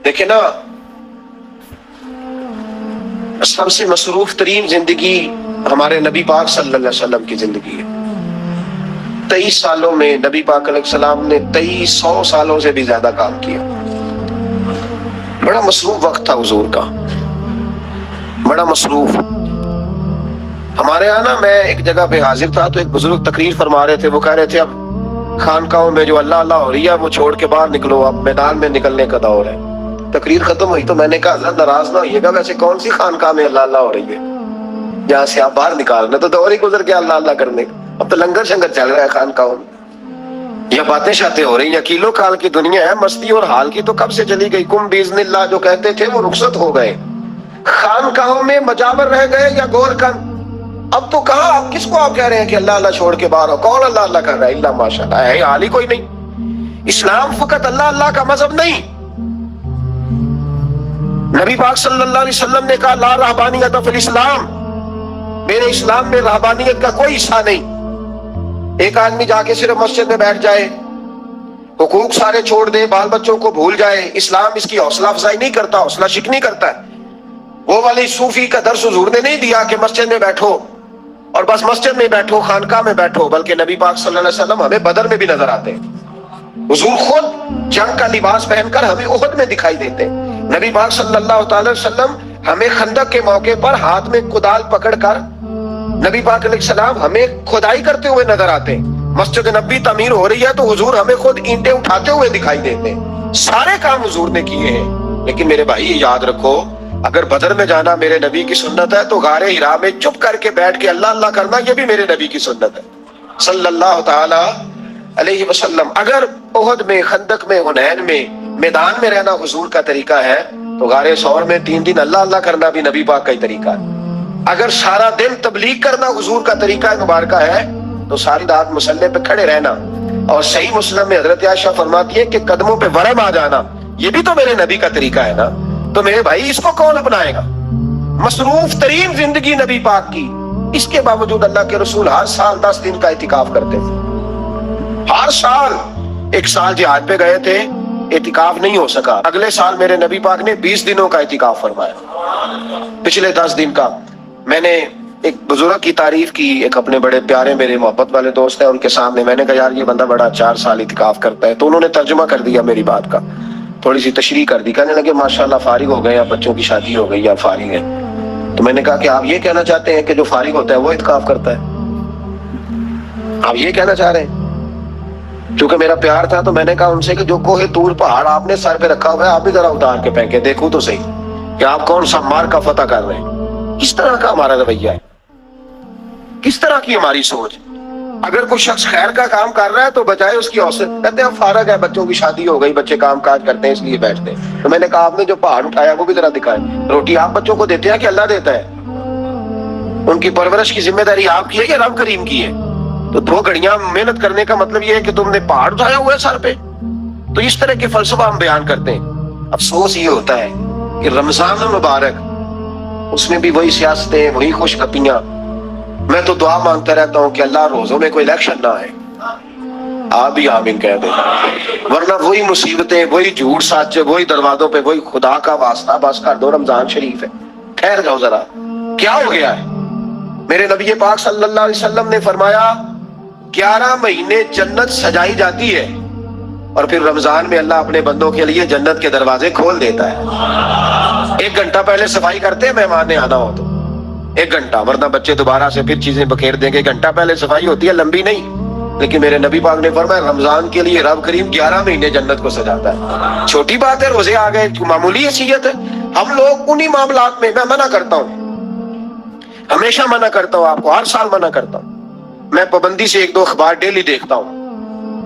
دیکھیں نا، سب سے مصروف ترین زندگی ہمارے نبی پاک صلی اللہ علیہ وسلم کی زندگی ہے۔ 23 سالوں میں نبی پاک علیہ السلام نے 2300 سالوں سے بھی زیادہ کام کیا۔ بڑا مصروف وقت تھا حضور کا، بڑا مصروف۔ ہمارے یہاں نا، میں ایک جگہ پہ حاضر تھا تو ایک بزرگ تقریر فرما رہے تھے، وہ کہہ رہے تھے اب خانقاہوں میں جو اللہ اللہ ہو رہی ہے وہ چھوڑ کے باہر نکلو، اب میدان میں نکلنے کا دور ہے۔ تقریر ختم ہوئی تو میں نے کہا حضرت ناراض نہ ہوئیے گا، ویسے کون سی خانقاہ میں اللہ اللہ ہو رہی ہے جہاں سے آپ باہر نکالنا، تو دور ہی گزر گیا اللہ اللہ کرنے کا، اب تو لنگر شنگر چل رہا ہے خانقاہوں میں، یا باتیں شاتیں ہو رہی ہیں۔ کیلو کال کی دنیا ہے، مستی اور حال کی تو کب سے چلی گئی۔ کم باذن اللہ جو کہتے تھے وہ رخصت ہو گئے، خانقاہوں میں مجاور رہ گئے یا گور کن۔ اب تو کہاں، آپ کس کو آپ کہہ رہے ہیں کہ اللہ اللہ چھوڑ کے باہر ہو؟ کون اللہ اللہ کر رہا ہے؟ اللہ ماشاءاللہ ہے، حال ہی کوئی نہیں۔ اسلام فقط اللہ اللہ کا مذہب نہیں۔ نبی پاک صلی اللہ علیہ وسلم نے کہا لا رہبانیت فی الاسلام، میرے اسلام میں رہبانیت کا کوئی حصہ نہیں۔ ایک آدمی جا کے صرف مسجد میں بیٹھ جائے، حقوق سارے چھوڑ دے، بال بچوں کو بھول جائے، اسلام اس کی حوصلہ افزائی نہیں کرتا، حوصلہ شکنی کرتا ہے۔ وہ والی صوفی کا درس حضور نے نہیں دیا کہ مسجد میں بیٹھو اور بس مسجد میں بیٹھو، خانقاہ میں بیٹھو، بلکہ نبی پاک صلی اللہ علیہ وسلم ہمیں بدر میں بھی نظر آتے ہیں۔ حضور خود جنگ کا لباس پہن کر ہمیں احد میں دکھائی دیتے ہیں۔ نبی پاک صلی اللہ تعالی وسلم ہمیں خندق کے موقع پر ہاتھ میں کدال پکڑ کر نبی پاک علیہ السلام ہمیں کھدائی کرتے ہوئے نظر آتے ہیں۔ مسجد نبی تعمیر ہو رہی ہے تو حضور ہمیں خود اینٹیں اٹھاتے ہوئے دکھائی دیتے ہیں۔ سارے کام حضور نے کیے ہیں، لیکن میرے بھائی یاد رکھو، اگر بدر میں جانا میرے نبی کی سنت ہے تو غار حرا میں چپ کر کے بیٹھ کے اللہ اللہ کرنا یہ بھی میرے نبی کی سنت ہے صلی اللہ تعالی علیہ وسلم۔ اگر احد میں، خندق میں، حنین میں میدان میں رہنا حضور کا طریقہ ہے تو غار ثور میں 3 دن اللہ اللہ کرنا بھی نبی پاک کا ہی طریقہ ہے۔ اگر سارا دن تبلیغ کرنا حضور کا طریقہ مبارکہ ہے تو ساری رات مسلح پہ کھڑے رہنا، اور صحیح مسلم میں حضرت عائشہ فرماتی ہے کہ قدموں پہ ورم آ جانا، یہ بھی تو میرے نبی کا طریقہ ہے نا۔ تو میرے بھائی اس کو کون اپنائے گا؟ مصروف ترین زندگی نبی پاک کی، اس کے باوجود اللہ کے رسول ہر سال 10 دن کا اعتکاف کرتے تھے، ہر سال۔ ایک سال جہاد پہ گئے تھے، اعتکاف نہیں ہو سکا، اگلے سال میرے نبی پاک نے 20 دنوں کا اعتکاف فرمایا، پچھلے 10 دن کا۔ میں نے ایک بزرگ کی تعریف کی، ایک اپنے بڑے پیارے میرے محبت والے دوست ہیں، ان کے سامنے میں نے کہا یار یہ بندہ بڑا 4 سال اعتکاف کرتا ہے، تو انہوں نے ترجمہ کر دیا میری بات کا، تھوڑی سی تشریح کر دی، کہنے لگے ماشاءاللہ فارغ ہو گئے، یا بچوں کی شادی ہو گئی یا فارغ ہے۔ تو میں نے کہا کہ آپ یہ کہنا چاہتے ہیں کہ جو فارغ ہوتا ہے وہ اعتکاف کرتا ہے؟ آپ یہ کہنا چاہ رہے ہیں؟ چونکہ میرا پیار تھا تو میں نے کہا ان سے کہ جو کوہ طور پہاڑ آپ نے سر پہ رکھا ہوا ہے آپ بھی ذرا اتار کے پھینکے دیکھوں تو صحیح کہ آپ کون سا مار کا فتح کر رہے ہیں۔ کس طرح کا ہمارا رویہ ہے، کس طرح کی ہماری سوچ؟ اگر کوئی شخص خیر کا کام کر رہا ہے تو بجائے اس کی حوصلہ کہتے ہیں فارغ ہے، بچوں کی شادی ہو گئی، بچے کام کاج کرتے ہیں اس لیے بیٹھتے ہیں۔ تو میں نے کہا آپ نے جو پہاڑ اٹھایا وہ بھی ذرا دکھائیں، روٹی آپ بچوں کو دیتے ہیں کہ اللہ دیتا ہے؟ ان کی پرورش کی ذمہ داری آپ کی ہے یا رب کریم کی ہے؟ تو 2 گھڑیاں محنت کرنے کا مطلب یہ ہے کہ تم نے پہاڑ اٹھایا ہوا ہے سر پہ؟ تو اس طرح کے فلسفہ ہم بیان کرتے ہیں۔ افسوس یہ ہوتا ہے کہ رمضان المبارک اس میں بھی وہی سیاستیں، وہی خوش گپیاں۔ میں تو دعا مانگتا رہتا ہوں کہ اللہ روزوں میں کوئی الیکشن نہ آئے، آپ بھی آمین کہہ دیں، ورنہ وہی مصیبتیں، وہی جھوٹ سچ، وہی دروازوں پہ وہی خدا کا واسطہ، بس کر دو، رمضان شریف ہے، ٹھہر جاؤ ذرا، کیا ہو گیا ہے؟ میرے نبی پاک صلی اللہ علیہ وسلم نے فرمایا 11 مہینے جنت سجائی جاتی ہے اور پھر رمضان میں اللہ اپنے بندوں کے لیے جنت کے دروازے کھول دیتا ہے۔ 1 گھنٹہ پہلے صفائی کرتے ہیں مہمان نے آنا ہو تو، 1 گھنٹہ، ورنہ بچے دوبارہ سے پھر چیزیں بکھیر دیں گے۔ 1 گھنٹہ پہلے صفائی ہوتی ہے، لمبی نہیں، لیکن میرے نبی پاک نے فرمایا رمضان کے لیے رب کریم 11 مہینے جنت کو سجاتا ہے۔ چھوٹی بات ہے، روزے آ گئے، معمولی حیثیت ہے۔ ہم لوگ انہی معاملات میں، میں منع کرتا ہوں، ہمیشہ منع کرتا ہوں، آپ کو ہر سال منع کرتا ہوں، میں پابندی سے 1-2 اخبار ڈیلی دیکھتا ہوں۔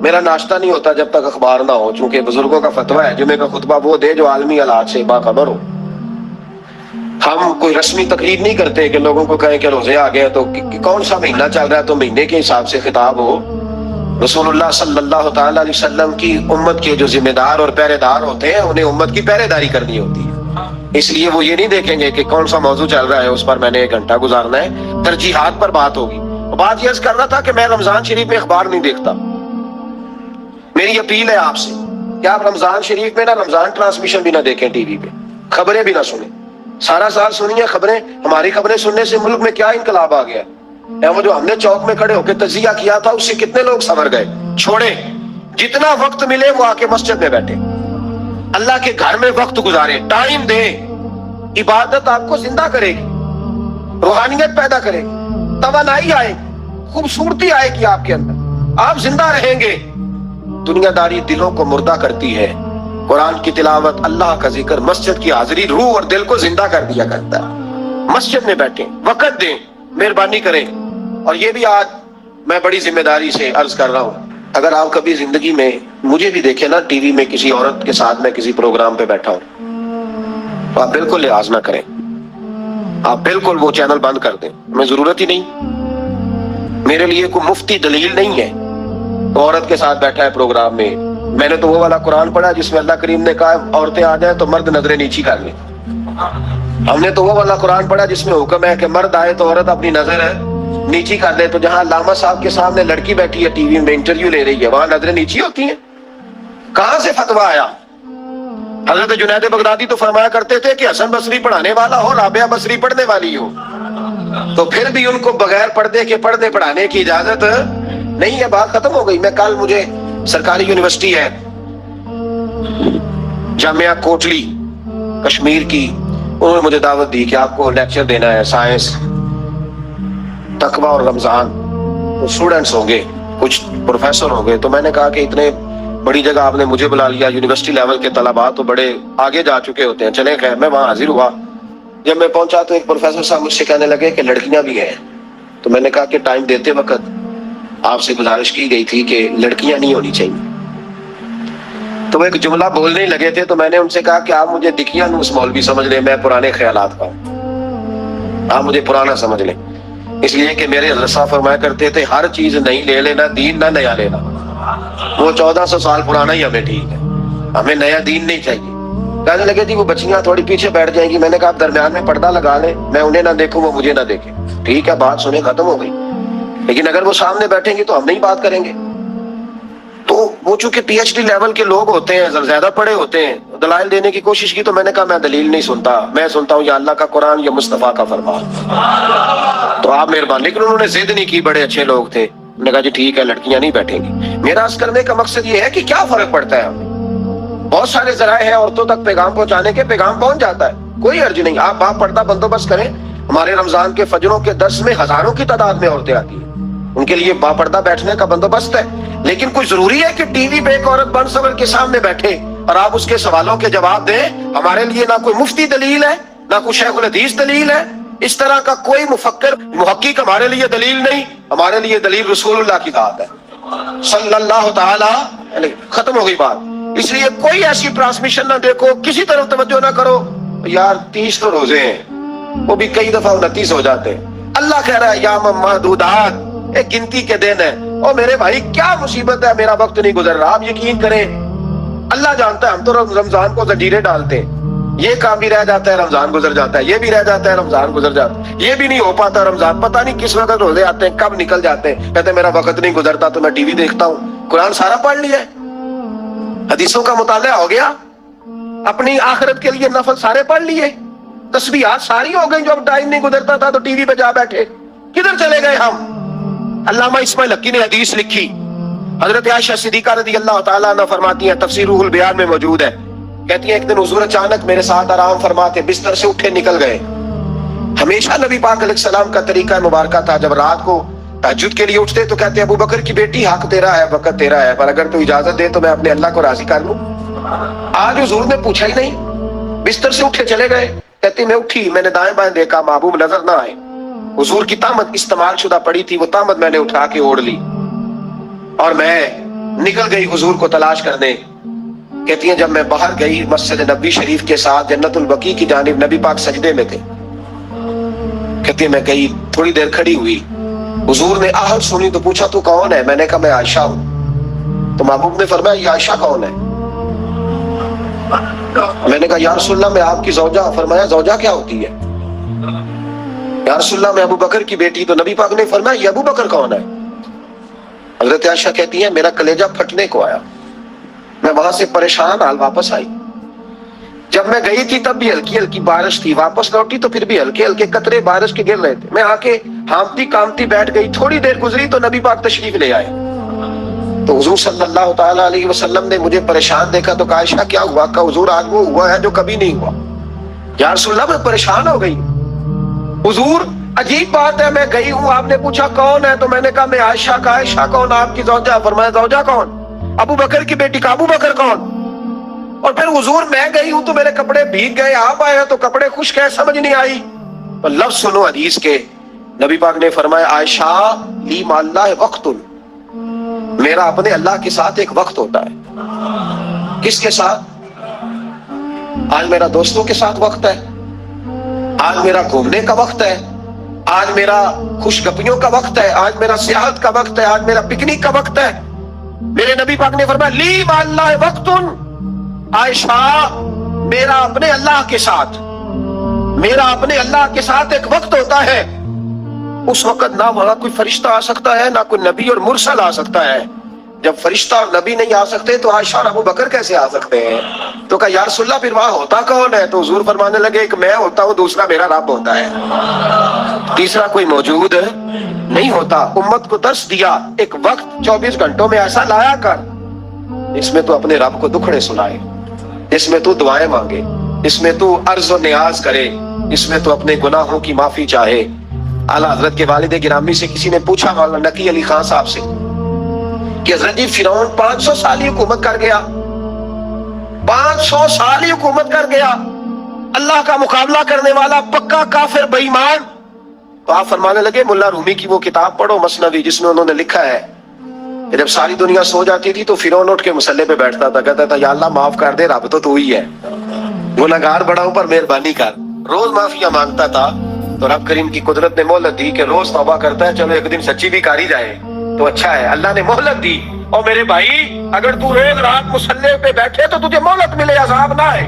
میرا ناشتہ نہیں ہوتا جب تک اخبار نہ ہو، چونکہ بزرگوں کا فتویٰ ہے جمعے کا خطبہ وہ دے جو عالمی حالات سے باخبر ہو۔ ہم کوئی رسمی تقریر نہیں کرتے کہ لوگوں کو کہیں کہ روزے آ گئے تو کون سا مہینہ چل رہا ہے تو مہینے کے حساب سے خطاب ہو۔ رسول اللہ صلی اللہ تعالی علیہ وسلم کی امت کے جو ذمہ دار اور پہرے دار ہوتے ہیں انہیں امت کی پہرے داری کرنی ہوتی ہے، اس لیے وہ یہ نہیں دیکھیں گے کہ کون سا موضوع چل رہا ہے اس پر میں نے 1 گھنٹہ گزارنا ہے، ترجیحات پر بات ہوگی۔ بات یہ کر رہا تھا کہ میں رمضان شریف میں اخبار نہیں دیکھتا۔ میری اپیل ہے آپ سے کہ آپ رمضان شریف میں نا رمضان ٹرانسمیشن بھی نہ دیکھیں ٹی وی پہ, خبریں بھی نہ سنیں. سارا سال سنیے خبریں. ہماری خبریں سننے سے ملک میں کیا انقلاب آ گیا. وہ جو ہم نے چوک میں کھڑے ہو کے تجزیہ کیا تھا اس سے کتنے لوگ سنور گئے. چھوڑے, جتنا وقت ملے وہ آ کے مسجد میں بیٹھے, اللہ کے گھر میں وقت گزارے, ٹائم دے. عبادت آپ کو زندہ کرے گی, روحانیت پیدا کرے گی, توانائی آئے گی, خوبصورتی آئے گی آپ کے اندر, آپ زندہ رہیں گے. دنیا داری دلوں کو مردہ کرتی ہے. قرآن کی تلاوت, اللہ کا ذکر, مسجد کی حاضری روح اور دل کو زندہ کر دیا کرتا ہے. مسجد میں بیٹھیں, وقت دیں, مہربانی کریں. اور یہ بھی آج میں بڑی ذمہ داری سے عرض کر رہا ہوں, اگر آپ کبھی زندگی میں مجھے بھی دیکھیں نا ٹی وی میں کسی عورت کے ساتھ میں کسی پروگرام پہ بیٹھا ہوں, تو آپ بالکل لحاظ نہ کریں, آپ بالکل وہ چینل بند کر دیں. ہمیں ضرورت ہی نہیں. میرے لیے کوئی مفتی دلیل نہیں ہے تو عورت کے ساتھ بیٹھا ہے پروگرام میں. میں نے تو وہ والا قرآن پڑھا جس میں اللہ کریم نے کہا عورتیں آ جائیں تو مرد نظریں نیچی کر لیں. ہم نے تو وہ والا قرآن پڑھا جس میں حکم ہے کہ مرد آئے تو عورت اپنی نظر نیچی کر لے. تو جہاں علامہ صاحب کے سامنے لڑکی بیٹھی ہے ٹی وی میں انٹرویو لے رہی ہے, وہاں نظریں نیچی ہوتی ہیں؟ کہاں سے فتویٰ آیا؟ حضرت جنید بغدادی تو فرمایا کرتے تھے کہ حسن بصری پڑھانے والا ہو, رابعہ بصری پڑھنے والی ہو. تو پھر بھی ان کو بغیر پردے کے پردے پڑھانے کی اجازت نہیں ہے. بات ختم ہو گئی. میں کل, مجھے سرکاری یونیورسٹی ہے جامعہ کوٹلی کشمیر کی, انہوں نے مجھے دعوت دی کہ آپ کو لیکچر دینا ہے سائنس, تقوی اور رمضان. تو اسٹوڈنٹس ہوں گے, کچھ پروفیسر ہوں گے. تو میں نے کہا کہ اتنے بڑی جگہ آپ نے مجھے بلا لیا, یونیورسٹی لیول کے طلباء تو بڑے آگے جا چکے ہوتے ہیں. چلیں خیر, میں وہاں حاضر ہوا. جب میں پہنچا تو ایک پروفیسر صاحب مجھ سے کہنے لگے کہ لڑکیاں بھی ہیں. تو میں نے کہا کہ ٹائم دیتے وقت آپ سے گزارش کی گئی تھی کہ لڑکیاں نہیں ہونی چاہیے. تو وہ ایک جملہ بولنے ہی لگے تھے, تو میں نے ان سے کہا کہ آپ مجھے دکھیا نوس مولوی سمجھ لیں, میں پرانے خیالات کا ہوں, آپ مجھے پرانا سمجھ لیں. اس لیے کہ میرے حضرت صاحب فرمایا کرتے تھے ہر چیز نہیں لے لینا, دین نہ نیا لینا. وہ 1400 سال پرانا ہی ہمیں ٹھیک ہے, ہمیں نیا دین نہیں چاہیے. کہنے لگے جی وہ بچیاں تھوڑی پیچھے بیٹھ جائیں گی. میں نے کہا آپ درمیان میں پردہ لگا لیں, میں انہیں نہ دیکھوں وہ مجھے نہ دیکھیں. ٹھیک ہے, بات سنیں, ختم ہو گئی. لیکن اگر وہ سامنے بیٹھیں گی تو ہم نہیں بات کریں گے. تو وہ چونکہ پی ایچ ڈی لیول کے لوگ ہوتے ہیں, زیادہ پڑھے ہوتے ہیں, دلائل دینے کی کوشش کی. تو میں نے کہا میں دلیل نہیں سنتا, میں سنتا ہوں یا اللہ کا قرآن یا مصطفیٰ کا فرمان. تو آپ مہربان. لیکن انہوں نے ضد نہیں کی, بڑے اچھے لوگ تھے. انہوں نے کہا جی ٹھیک ہے لڑکیاں نہیں بیٹھیں گی. میرا عرض کرنے کا مقصد یہ ہے کہ کیا فرق پڑتا ہے ہمیں. بہت سارے ذرائع ہیں عورتوں تک پیغام پہنچانے کے, پیغام پہنچ جاتا ہے, کوئی حرج نہیں. آپ باپ پردہ بندوبست کریں. ہمارے رمضان کے فجروں کے 10 میں ہزاروں کی تعداد میں عورتیں آتی ہیں, ان کے لیے باپردہ بیٹھنے کا بندوبست ہے. لیکن کوئی ضروری ہے کہ ٹی وی پہ ایک عورت بن سور کے سامنے بیٹھے اور آپ اس کے سوالوں کے جواب دیں؟ ہمارے لیے نہ کوئی مفتی دلیل ہے, نہ کوئی شیخ الحدیث دلیل ہے. اس طرح کا کوئی مفکر محقق ہمارے لیے دلیل نہیں. ہمارے لیے دلیل رسول اللہ کی ذات ہے صلی اللہ تعالی علیہ. ختم ہو گئی بات. اس لیے کوئی ایسی ٹرانسمیشن نہ دیکھو, کسی طرف توجہ نہ کرو. یار 30 تو روزے ہیں, وہ بھی کئی دفعہ 29 ہو جاتے ہیں. اللہ کہہ رہا ہے یا محدودات, ایک گنتی کے دن ہے. اور میرے بھائی کیا مصیبت ہے, میرا وقت نہیں گزر رہا. آپ یقین کریں اللہ جانتا ہے, ہم تو رمضان کو زنجیریں ڈالتے ہیں. یہ کام بھی رہ جاتا ہے, رمضان گزر جاتا ہے. یہ بھی رہ جاتا ہے, رمضان گزر جاتا ہے. یہ بھی نہیں ہو پاتا رمضان, پتہ نہیں کس وقت روزے آتے ہیں, کب نکل جاتے ہیں. کہتے ہیں میرا وقت نہیں گزرتا تو میں ٹی وی دیکھتا ہوں. قرآن سارا پڑھ لیا ہے, حدیثوں کا مطالعہ ہو گیا, اپنی آخرت کے لیے نفل سارے پڑھ لیے, تسبیحات ساری ہو گئی. جو اب ٹائم نہیں گزرتا تھا تو ٹی وی پہ جا بیٹھے. کدھر چلے گئے ہم؟ علامہ اسماعیل حقی نے حدیث لکھی, حضرت عائشہ صدیقہ رضی اللہ تعالیٰ عنہ فرماتی ہیں, تفسیر روح البیان میں موجود ہے. کہتی ہیں ایک دن حضور اچانک میرے ساتھ آرام فرماتے بستر سے اٹھے نکل گئے. ہمیشہ نبی پاک علیہ السلام کا طریقہ مبارکہ تھا, جب رات کو تہجد کے لیے اٹھتے تو کہتے ابو بکر کی بیٹی حق تیرا ہے, وقت تیرا ہے, پر اگر تو اجازت دے تو میں اپنے اللہ کو راضی کر لوں. آج حضور نے پوچھا ہی نہیں, بستر سے اٹھے چلے گئے. کہتی میں اٹھی, میں نے دائیں بائیں دیکھا, محبوب نظر نہ آئے. حضور کی طامت استعمال شدہ پڑی تھی, وہ طامت میں نے اٹھا کے اوڑھ لی اور میں نکل گئی حضور کو تلاش کرنے. کہتی ہیں جب میں باہر گئی مسجد نبوی شریف کے ساتھ جنت البقیع کی جانب, نبی پاک سجدے میں تھے. کہتی ہیں میں گئی, تھوڑی دیر کھڑی ہوئی, حضور نے آہٹ سنی تو پوچھا تو کون ہے؟ میں نے کہا میں عائشہ ہوں. تو محبوب نے فرمایا یہ عائشہ کون ہے؟ میں نے کہا یا رسول اللہ میں آپ کی زوجہ. فرمایا زوجہ کیا ہوتی ہے؟ یا رسول اللہ میں ابو بکر کی بیٹی. تو نبی پاک نے فرمایا یہ ابو بکر کون ہے؟ حضرت عائشہ کہتی ہیں میرا کلیجہ پھٹنے کو آیا. میں وہاں سے پریشان حال واپس آئی. جب میں گئی تھی تب بھی ہلکی ہلکی بارش تھی, واپس لوٹی تو پھر بھی ہلکے ہلکے قطرے بارش کے گر رہے تھے. میں آ کے ہامتی کامتی بیٹھ گئی, تھوڑی دیر گزری تو نبی پاک تشریف لے آئے. تو حضور صلی اللہ تعالیٰ علیہ وسلم نے مجھے پریشان دیکھا تو کہا عائشہ کیا ہوا؟ کہ حضور آج وہ ہوا ہے جو کبھی نہیں ہوا. یا رسول اللہ میں پریشان ہو گئی. حضور عجیب بات ہے, میں گئی ہوں, آپ نے پوچھا کون ہے تو میں نے کہا میں عائشہ. کا عائشہ کون؟ آپ کی زوجہ. فرمایا زوجہ کون؟ ابو بکر کی بیٹی. کا ابو بکر کون؟ اور پھر حضور میں گئی ہوں تو میرے کپڑے بھیگ گئے, آپ آئے تو کپڑے خشک ہے, سمجھ نہیں آئی. پر لفظ سنو حدیث کے, نبی پاک نے فرمایا عائشہ لی مع اللہ وقت, میرا اپنے اللہ کے ساتھ ایک وقت ہوتا ہے. کس کے ساتھ؟ آج میرا دوستوں کے ساتھ وقت ہے, آج میرا گھومنے کا وقت ہے, آج میرا خوش گپیوں کا وقت ہے, آج میرا سیاحت کا وقت ہے, آج میرا پکنک کا وقت ہے. میرے نبی پاک نے فرمایا لی مع اللہ وقت, عائشہ میرا اپنے اللہ کے ساتھ, میرا اپنے اللہ کے ساتھ ایک وقت ہوتا ہے. اس وقت نہ وہاں کوئی فرشتہ آ سکتا ہے, نہ کوئی نبی اور مرسل آ سکتا ہے. جب فرشتہ اور نبی نہیں آ سکتے تو عائشہ اور ابو بکر کیسے آ سکتے ہیں؟ تو کہا یا رسول اللہ پھر وہاں ہوتا کون ہے؟ تو حضور فرمانے لگے ایک میں ہوتا ہوں, دوسرا میرا رب ہوتا ہے, تیسرا کوئی موجود نہیں ہوتا. امت کو درس دیا ایک وقت 24 گھنٹوں میں ایسا لایا کر اس میں تو اپنے رب کو دکھڑے سنائے, اس میں تو دعائیں مانگے, اس میں تو عرض و نیاز کرے, اس میں تو اپنے گناہوں کی معافی چاہے. اعلیٰ حضرت کے والد گرامی سے کسی نے پوچھا, مولانا نقی علی خان صاحب سے, کہ حضرت جی فرعون 500 سال ہی حکومت کر گیا, 500 سال ہی حکومت کر گیا, اللہ کا مقابلہ کرنے والا پکا کافر بے ایمان. تو آپ فرمانے لگے ملا رومی کی وہ کتاب پڑھو مثنوی, جس میں انہوں نے لکھا ہے کہ جب ساری دنیا سو جاتی تھی تو فرعون اٹھ کے مصلے پہ بیٹھتا تھا, کہتا تھا یا اللہ معاف کر دے, رب تو ہی ہے, گنہگار بڑا ہوں پر مہربانی کر. روز معافیاں مانگتا تھا تو رب کریم کی قدرت نے مہلت دی کہ روز توبہ کرتا ہے, چلو ایک دن سچی بھی کاری جائے تو اچھا ہے. اللہ نے مہلت دی. اور میرے بھائی اگر تو روز رات مصلے پہ بیٹھے تو تجھے مہلت ملے, عذاب نہ ہے.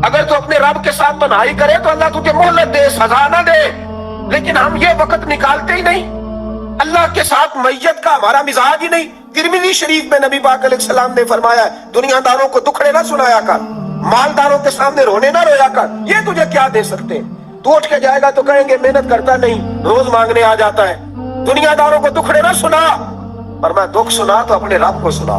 اگر تو اپنے رب کے ساتھ تنہائی کرے تو اللہ تجھے مہلت دے, سزا نہ دے. لیکن ہم یہ وقت نکالتے ہی نہیں, اللہ کے ساتھ میت کا ہمارا مزاج ہی نہیں. ترمذی شریف میں نبی پاک علیہ السلام نے فرمایا دنیا داروں کو دکھڑے نہ سنایا کر, مالداروں کے سامنے رونے نہ رویا کر. یہ تجھے کیا دے سکتے؟ تو اٹھ کے جائے گا تو کہیں گے محنت کرتا نہیں, روز مانگنے آ جاتا ہے. دنیا داروں کو دکھڑے نہ سنا, پر میں دکھ سنا تو اپنے رب کو سنا.